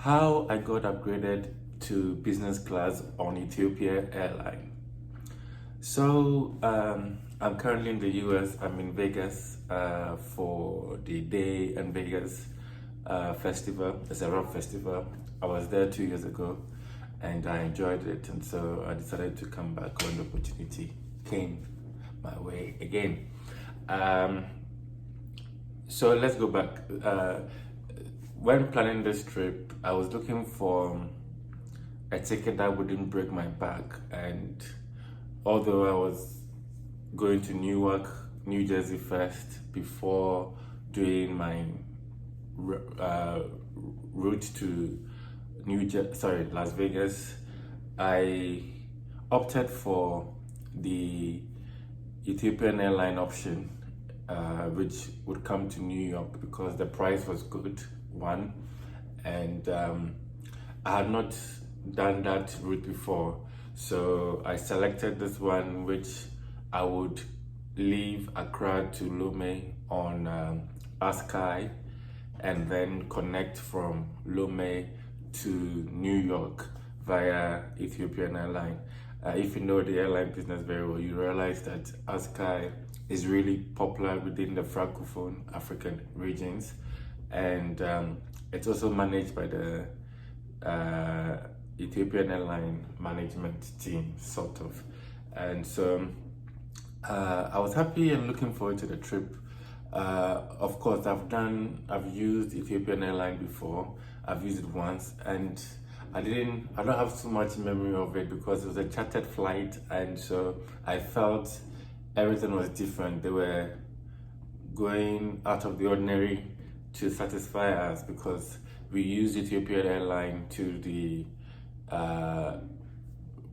How I got upgraded to business class on Ethiopian Airlines. I'm currently in the US. I'm in Vegas for the Day in Vegas festival. It's a rock festival. I was there 2 years ago and I enjoyed it. And so I decided to come back when the opportunity came my way again. Um, so let's go back. When planning this trip, I was looking for a ticket that wouldn't break my back. And although I was going to Newark, New Jersey first before doing my route to Las Vegas, I opted for the Ethiopian airline option, which would come to New York because the price was good, one, and I had not done that route before. So I selected this one, which I would leave Accra to Lome on Askai and then connect from Lome to New York via Ethiopian Airlines. If you know the airline business very well, you realize that Askai is really popular within the Francophone African regions, and it's also managed by the Ethiopian Airline management team, sort of. And so I was happy and looking forward to the trip. Of course, I've used Ethiopian Airline before. I've used it once, and I don't have too much memory of it because it was a chartered flight, and so I felt everything was different. They were going out of the ordinary to satisfy us because we used Ethiopian Airline to the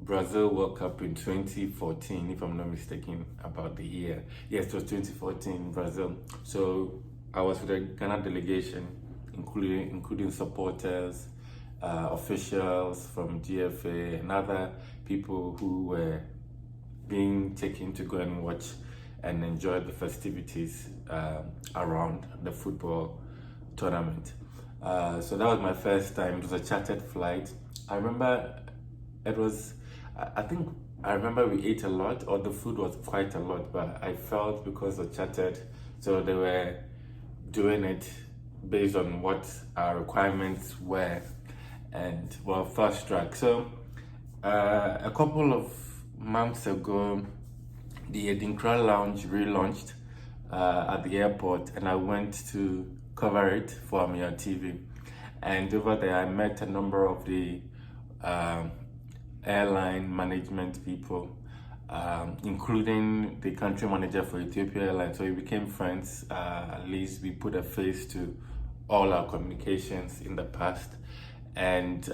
Brazil World Cup in 2014, if I'm not mistaken about the year. Yes, it was 2014 Brazil. So I was with the Ghana delegation, including supporters, officials from GFA, and other people who were being taken to go and watch and enjoy the festivities around the football tournament. So that was my first time. It was a chartered flight. I remember I remember we ate a lot, or the food was quite a lot, but I felt because of chartered, so they were doing it based on what our requirements were, and well, fast track. So a couple of months ago, the Accra Lounge relaunched at the airport, and I went to cover it for Ameyaw TV. And over there, I met a number of the airline management people, including the country manager for Ethiopian Airlines. So we became friends. At least we put a face to all our communications in the past. And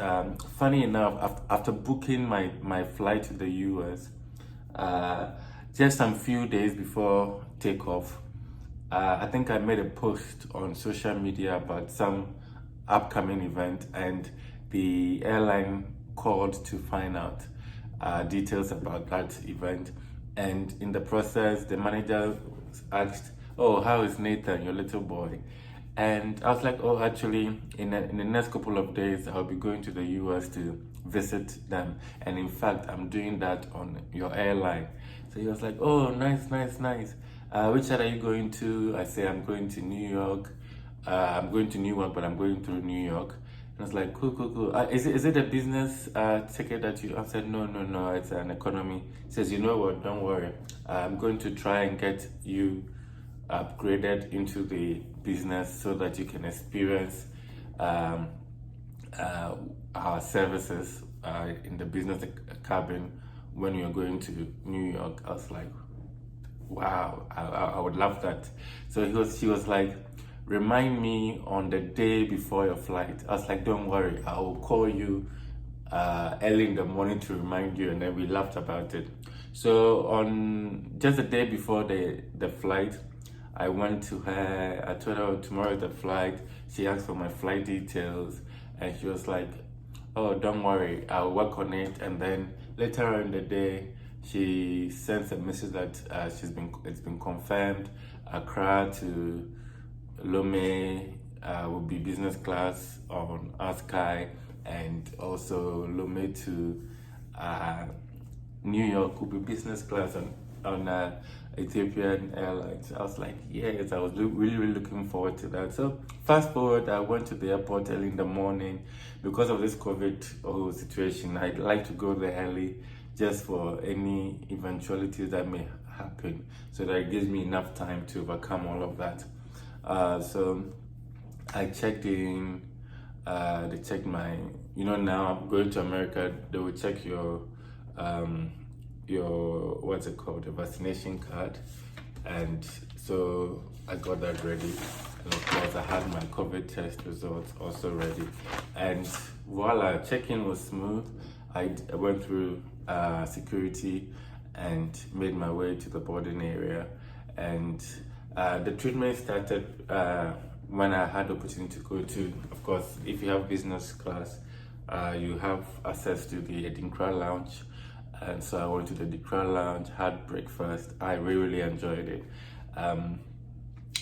funny enough, after booking my flight to the US, just some few days before takeoff, I think I made a post on social media about some upcoming event, and the airline called to find out details about that event. And in the process, the manager asked, "Oh, how is Nathan, your little boy?" And I was like, "Oh, actually, in the next couple of days, I'll be going to the US to visit them. And in fact, I'm doing that on your airline." So he was like, "Oh, nice, nice, nice. Which side are you going to?" I say, "I'm going to New York. I'm going to Newark, but I'm going through New York." And I was like, "Cool, cool, cool. Is it a business ticket that you?" I said, No, it's an economy." He says, "You know what? Don't worry. I'm going to try and get you upgraded into the business so that you can experience our services in the business cabin when you're going to New York." I was like, "Wow, I would love that." So she was like, "Remind me on the day before your flight." I was like, "Don't worry, I will call you early in the morning to remind you." And then we laughed about it. So on just the day before the flight, I went to her. I told her, "Oh, tomorrow is the flight." She asked for my flight details, and she was like, "Oh, don't worry, I'll work on it." And then later on in the day, she sent a message that it's been confirmed, Accra to Lome would be business class on Sky, and also Lome to New York would be business class on Ethiopian Airlines. I was like, yes, I was really looking forward to that. So fast forward, I went to the airport early in the morning. Because of this COVID situation, I'd like to go there early just for any eventualities that may happen, so that it gives me enough time to overcome all of that. So I checked in, they checked my, now I'm going to America, they will check your what's it called, a vaccination card. And so I got that ready, and of course I had my COVID test results also ready, and voila, check-in was smooth. I went through security and made my way to the boarding area, and the treatment started when I had the opportunity to go to, of course, if you have business class, you have access to the Accra lounge. And so I went to the Accra lounge, had breakfast. I really enjoyed it.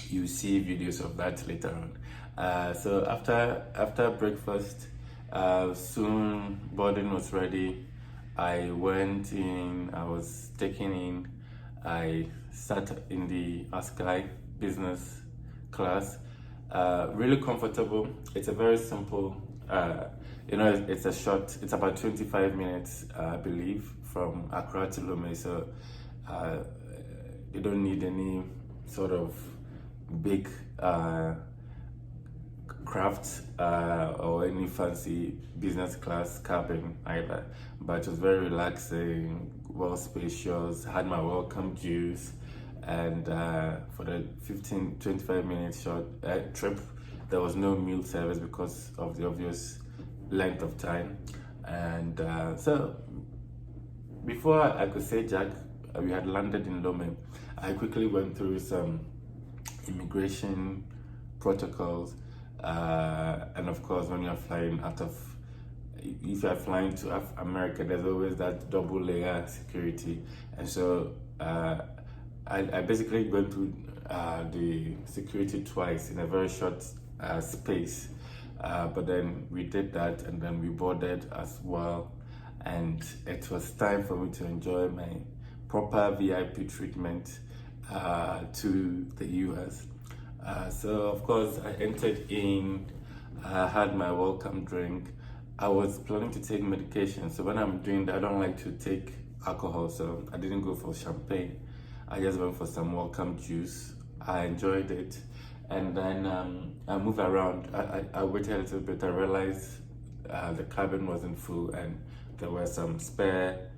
You see videos of that later on. So after breakfast, soon boarding was ready. I went in, I was taken in. I sat in the Sky business class. Really comfortable. It's a very simple, it's a short, it's about 25 minutes, I believe, from Accra to Lome. So you don't need any sort of big craft or any fancy business class cabin either, but it was very relaxing, well spacious. Had my welcome juice, and for the 15-25 minute short trip, there was no meal service because of the obvious length of time. And so before I could say Jack, we had landed in Lome. I quickly went through some immigration protocols, and of course, when you're flying if you're flying to America, there's always that double layer security. And so I basically went through the security twice in a very short space, but then we did that, and then we boarded as well, and it was time for me to enjoy my proper VIP treatment to the US. So of course I entered in, had my welcome drink. I was planning to take medication, so when I'm doing that, I don't like to take alcohol, so I didn't go for champagne. I just went for some welcome juice. I enjoyed it, and then I moved around. I waited a little bit. I realized the cabin wasn't full, and there were some spare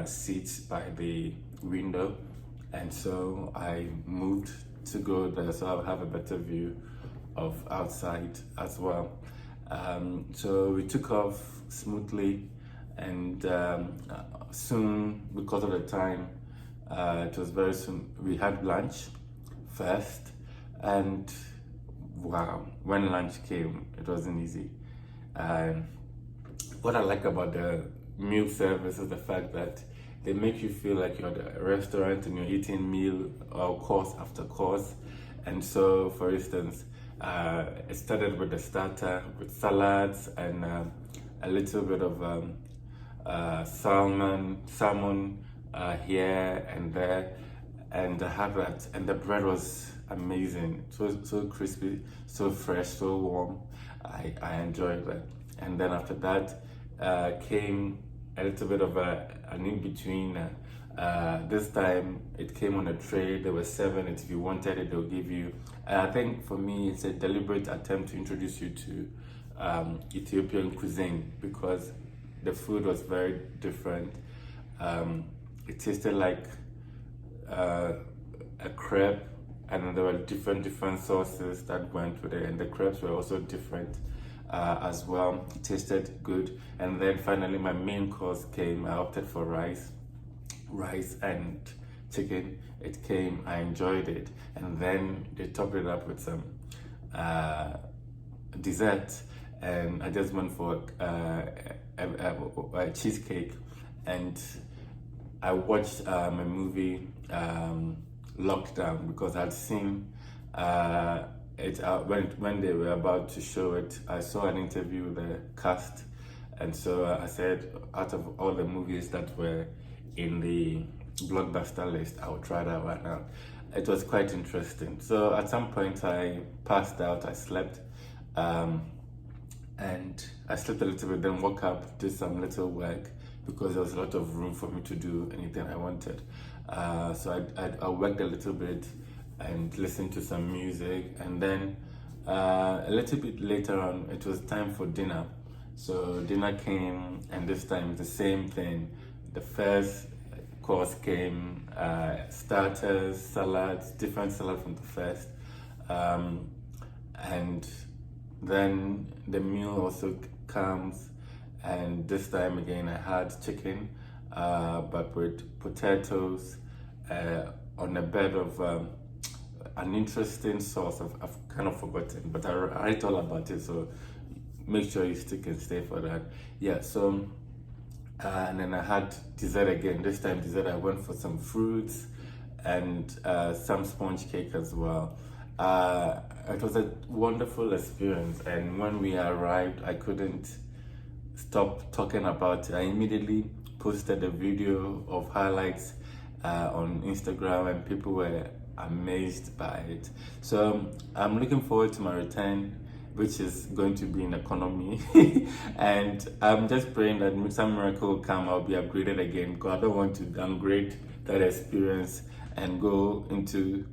seats by the window, and so I moved to go there so I'll have a better view of outside as well. So we took off smoothly, and soon, because of the time, it was very soon, we had lunch first, and wow, when lunch came, it wasn't easy. What I like about the meal service is the fact that they make you feel like you're at a restaurant and you're eating meal or course after course. And so, for instance, it started with the starter with salads and a little bit of salmon here and there, and I had that, and the bread was amazing, so crispy, so fresh, so warm. I enjoyed that. And then after that came a little bit of an in-between. This time it came on a tray. They were serving it. If you wanted it, they'll give you. I think for me, it's a deliberate attempt to introduce you to Ethiopian cuisine, because the food was very different. It tasted like a crepe, and there were different sauces that went with it, and the crepes were also different as well. It tasted good. And then finally my main course came. I opted for rice and chicken. It came, I enjoyed it, and then they topped it up with some dessert, and I just went for a cheesecake. And I watched my movie Lockdown, because I'd seen when they were about to show it, I saw an interview with the cast, and so I said, out of all the movies that were in the blockbuster list, I would try that one out. It was quite interesting. So at some point I passed out, I slept, and I slept a little bit, then woke up, did some little work because there was a lot of room for me to do anything I wanted. So I worked a little bit and listened to some music, and then a little bit later on, it was time for dinner. So dinner came, and this time the same thing. The first course came, starters, salads, different salad from the first, and then the meal also comes, and this time again I had chicken, but with potatoes, on a bed of an interesting sauce. I've kind of forgotten, but I write all about it, so make sure you stick and stay for that. Yeah, so and then I had dessert again. This time dessert, I went for some fruits and some sponge cake as well. It was a wonderful experience, and when we arrived, I couldn't stop talking about it. I immediately posted a video of highlights on Instagram, and people were amazed by it. So I'm looking forward to my return, which is going to be in economy. And I'm just praying that some miracle will come, I'll be upgraded again, because I don't want to downgrade that experience and go into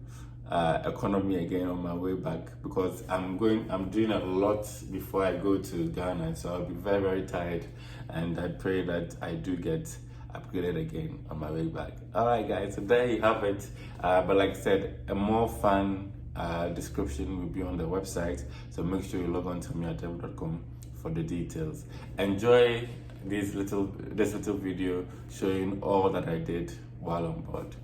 economy again on my way back, because I'm doing a lot before I go to Ghana, so I'll be very, very tired, and I pray that I do get upgraded again on my way back. All right, guys, so there you have it. But like I said, a more fun description will be on the website, so make sure you log on to ameyaw.com for the details. Enjoy this little video showing all that I did while on board.